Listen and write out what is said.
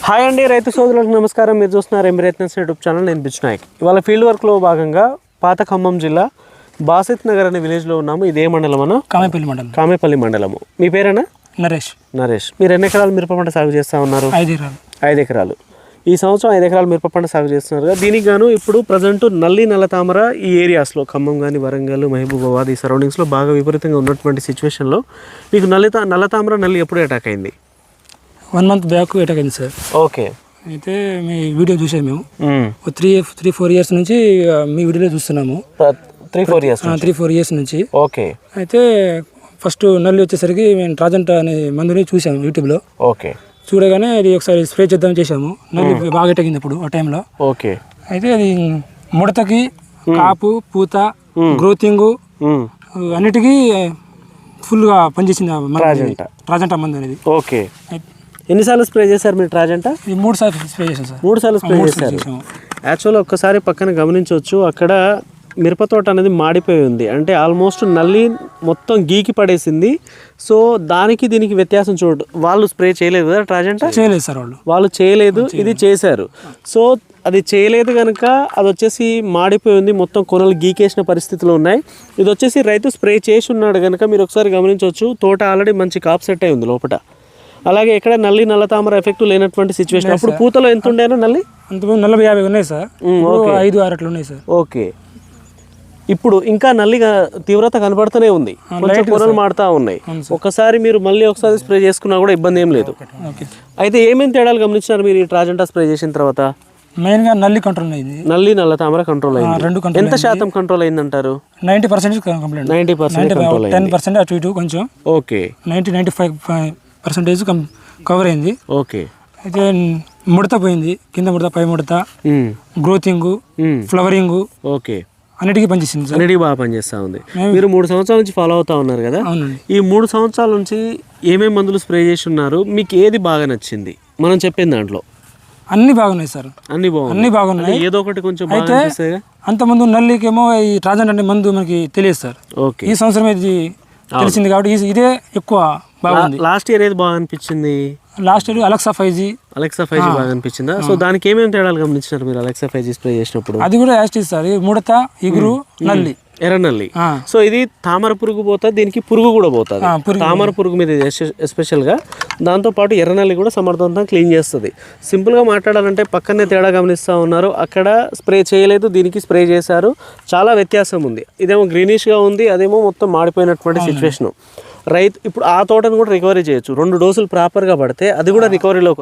Hi అండి, రైతు సోదరులకు నమస్కారం. మీరు చూస్తున్నారు ఎంబీరేత్నెస్ యూట్యూబ్ ఛానల్. నేను బిచ్ నాయక్. ఇవాళ ఫీల్డ్ వర్క్లో భాగంగా పాత ఖమ్మం జిల్లా బాసిత్ నగర్ అనే విలేజ్లో ఉన్నాము. ఇదే మండలం అన్న? కామేపల్లి మండలము. మీ పేరేనా? నరేష్. మీరు ఎన్ని ఎకరాలు మిరప పంట సాగు చేస్తూ ఉన్నారు? 5 ఎకరాలు. ఈ సంవత్సరం 5 ఎకరాలు మిరప పంట సాగు చేస్తున్నారు కదా. దీనికి గాను ఇప్పుడు ప్రజెంట్ నల్ల తామర ఈ ఏరియాస్లో ఖమ్మం కానీ, వరంగల్, మహబూబాబాద్ ఈ సరౌండింగ్స్లో బాగా విపరీతంగా ఉన్నటువంటి సిచ్యువేషన్లో మీకు నల్ల తామర ఎప్పుడు అటాక్ అయింది? 1 మంత్ బ్యాక్ అటాక్ అయింది సార్. ఓకే. అయితే మీ వీడియో చూసాము మేము. 3-4 ఇయర్స్ నుంచి మీ వీడియోలో చూస్తున్నాము. 3-4 ఇయర్స్ నుంచి. ఓకే. అయితే ఫస్ట్ నల్లి వచ్చేసరికి మేము ట్రాజెంటా అనే మందుని చూసాము యూట్యూబ్లో. ఓకే. చూడగానే అది ఒకసారి స్ప్రే చేద్దాం చేసాము. నల్లి బాగా అటాక్ అయింది అప్పుడు ఆ టైంలో. ఓకే. అయితే అది ముడతకి, కాపు, పూత, గ్రోతింగ్ అన్నిటికీ ఫుల్గా పనిచేసింది ట్రాజెంటా మందు అనేది. ఓకే. ఎన్నిసార్లు స్ప్రే చేశారు మీరు ట్రాజెంటా? 3 సార్లు స్ప్రే చేశాను సార్. 3 సార్లు స్ప్రే చేశారు. యాక్చువల్గా ఒక్కసారి పక్కన గమనించవచ్చు, అక్కడ మిరప తోట అనేది మాడిపోయి ఉంది. అంటే ఆల్మోస్ట్ నల్లి మొత్తం గీకి పడేసింది. సో దానికి దీనికి వ్యత్యాసం చూడు. వాళ్ళు స్ప్రే చేయలేదు కదా ట్రాజెంటా? చేయలేదు సార్. వాళ్ళు చేయలేదు, ఇది చేశారు. సో అది చేయలేదు కనుక అది వచ్చేసి మాడిపోయి ఉంది, మొత్తం కొనలు గీకేసిన పరిస్థితులు ఉన్నాయి. ఇది వచ్చేసి రైతు స్ప్రే చేసి ఉన్నాడు కనుక మీరు ఒకసారి గమనించవచ్చు, తోట ఆల్రెడీ మంచి కాప్ సెట్ అయి ఉంది లోపల. అలాగే ఎక్కడ నల్ల తామర ఎఫెక్ట్ లేనటువంటి సిచ్యువేషన్. అప్పుడు పూతలో ఎంత ఉండేనా నల్లి? అంతకుముందు 40-50 ఉన్నాయి సార్. 5-6 అట్లా ఉన్నాయి సార్. ఓకే. ఇప్పుడు ఇంకా నల్లిగా తీవ్రత కనబడుతూనే ఉంది, కొంచెం కొనలు మాడుతూ ఉన్నాయి. ఒకసారి మీరు మళ్ళీ ఒకసారి స్ప్రే చేసుకున్నా కూడా ఇబ్బంది ఏం లేదు. అయితే ఏమేమి తేడాలు గమనించినారు మీరు ఈ ట్రాజెంటా స్ప్రే చేసిన తర్వాత? మెయిన్గా నల్లి కంట్రోల్ అయింది. నల్ల తామర కంట్రోల్ అయింది. ఎంత శాతం కంట్రోల్ అయింది అంటారు? 90% కంప్లీట్. 90% 10% అటు ఇటు కొంచెం. ఓకే. 90-95% కవర్ అయింది. ఓకే. అయితే ముడత పోయింది, కింద ముడత, పై ముడత, గ్రోతింగ్, ఫ్లవరింగ్. ఓకే. అన్నిటికీ పనిచేసింది. అన్నిటికీ బాగా పనిచేస్తూ ఉంది. మీరు 3 సంవత్సరాల నుంచి ఫాలో అవుతా ఉన్నారు కదా. ఈ 3 సంవత్సరాల నుంచి ఏమేమి మందులు స్ప్రే చేసి ఉన్నారు? మీకు ఏది బాగా నచ్చింది మనం చెప్పిన దాంట్లో? అన్ని బాగున్నాయి సార్. అన్ని బాగున్నాయి. ఏదో ఒకటి కొంచెం అయితే అంతకుముందు నల్లికేమో ఈ ట్రాజెంటా అనే మందు మనకి తెలియదు సార్. ఓకే. ఈ సంవత్సరం ఇది తెలిసింది కాబట్టి ఇదే ఎక్కువ బాగుంది. లాస్ట్ ఇయర్ ఏది బాగా అనిపించింది? లాస్ట్ ఇయర్ అలెక్సా 5G బాగా అనిపించిందా? సో దానికి ఏమేమి తేడాలు గమనించినారు మీరు అలెక్సా 5G స్ప్రే చేసినప్పుడు? అది కూడా యాస్టిస్ సార్. ముడత, ఇగురు, నల్లి, ఎర్రనల్లి. సో ఇది తామర పురుగు పోతుంది, దీనికి పురుగు కూడా పోతుంది. తామర పురుగు మీద ఎస్పెషల్గా, దాంతోపాటు ఎర్రనల్లి కూడా సమర్థవంతంగా క్లీన్ చేస్తుంది. సింపుల్గా మాట్లాడాలంటే పక్కనే తేడా గమనిస్తూ ఉన్నారు. అక్కడ స్ప్రే చేయలేదు, దీనికి స్ప్రే చేశారు. చాలా వ్యత్యాసం ఉంది. ఇదేమో గ్రీనిష్గా ఉంది, అదేమో మొత్తం మాడిపోయినటువంటి సిచ్యువేషను. రైతు ఇప్పుడు ఆ తోటను కూడా రికవరీ చేయొచ్చు. 2 డోసులు ప్రాపర్గా పడితే అది కూడా రికవరీలోకి